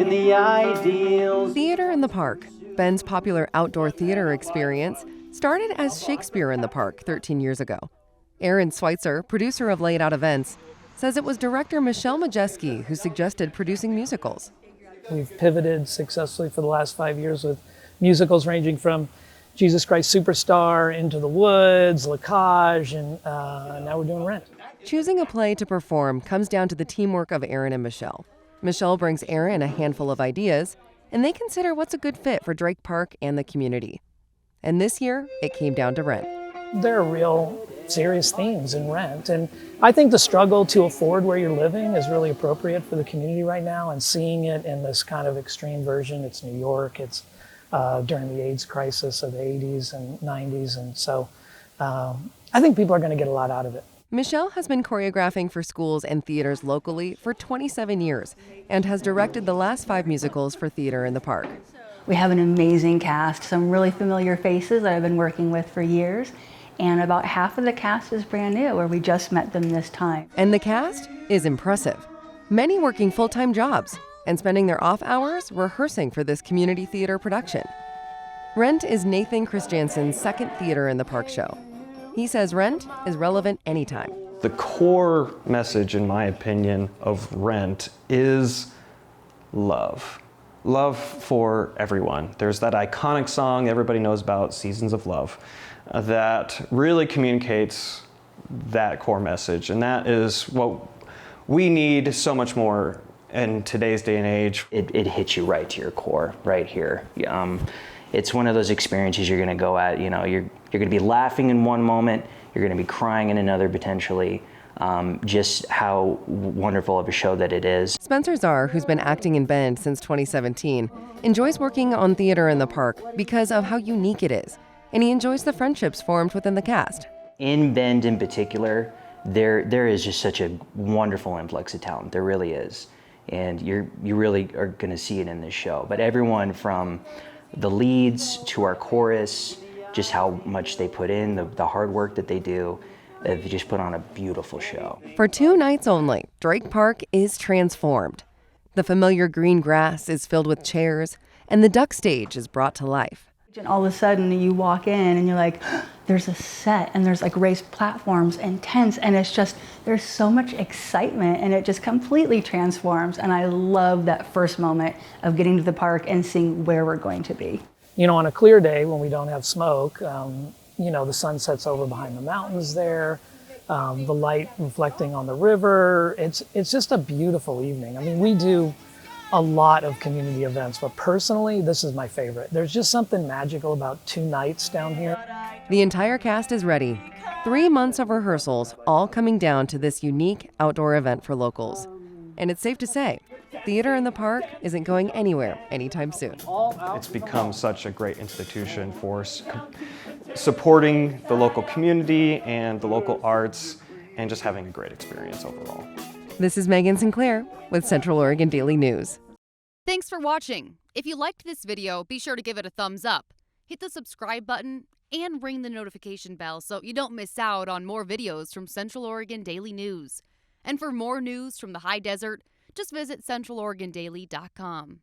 in the ideals. Theater in the Park, Bend's popular outdoor theater experience, started as Shakespeare in the Park 13 years ago. Aaron Schweitzer, producer of Laid Out Events, says it was director Michelle Majeski who suggested producing musicals. We've pivoted successfully for the last 5 years with musicals ranging from Jesus Christ Superstar, Into the Woods, La Cage, and now we're doing Rent. Choosing a play to perform comes down to the teamwork of Aaron and Michelle. Michelle brings Aaron a handful of ideas, and they consider what's a good fit for Drake Park and the community. And this year, it came down to Rent. There are real serious themes in Rent, and I think the struggle to afford where you're living is really appropriate for the community right now, and seeing it in this kind of extreme version. It's New York, it's during the AIDS crisis of the 80s and 90s, and so I think people are going to get a lot out of it. Michelle has been choreographing for schools and theaters locally for 27 years and has directed the last 5 musicals for Theater in the Park. We have an amazing cast, some really familiar faces that I've been working with for years, and about half of the cast is brand new, or we just met them this time. And the cast is impressive. Many working full-time jobs and spending their off hours rehearsing for this community theater production. Rent is Nathan Christiansen's second Theater in the Park show. He says Rent is relevant anytime. The core message, in my opinion, of Rent is love. Love for everyone. There's that iconic song everybody knows about, Seasons of Love, that really communicates that core message. And that is what we need so much more in today's day and age. It hits you right to your core, right here. It's one of those experiences you're gonna go at, you're gonna be laughing in one moment, you're gonna be crying in another potentially. Just how wonderful of a show that it is. Spencer Czar, who's been acting in Bend since 2017, enjoys working on Theater in the Park because of how unique it is, and he enjoys the friendships formed within the cast. In Bend in particular, there is just such a wonderful influx of talent. There really is. And you really are gonna see it in this show. But everyone from the leads to our chorus, just how much they put in, the hard work that they do, they've just put on a beautiful show. For 2 nights only, Drake Park is transformed. The familiar green grass is filled with chairs, and the duck stage is brought to life. And all of a sudden you walk in and you're like, there's a set and there's like raised platforms and tents, and it's just, there's so much excitement, and it just completely transforms. And I love that first moment of getting to the park and seeing where we're going to be. On a clear day when we don't have smoke, the sun sets over behind the mountains there, the light reflecting on the river. It's just a beautiful evening. I mean, we do a lot of community events, but personally, this is my favorite. There's just something magical about 2 nights down here. The entire cast is ready. 3 months of rehearsals, all coming down to this unique outdoor event for locals. And it's safe to say, Theater in the Park isn't going anywhere anytime soon. It's become such a great institution for supporting the local community and the local arts, and just having a great experience overall. This is Megan Sinclair with Central Oregon Daily News. Thanks for watching. If you liked this video, be sure to give it a thumbs up. Hit the subscribe button and ring the notification bell so you don't miss out on more videos from Central Oregon Daily News. And for more news from the high desert, just visit centraloregondaily.com.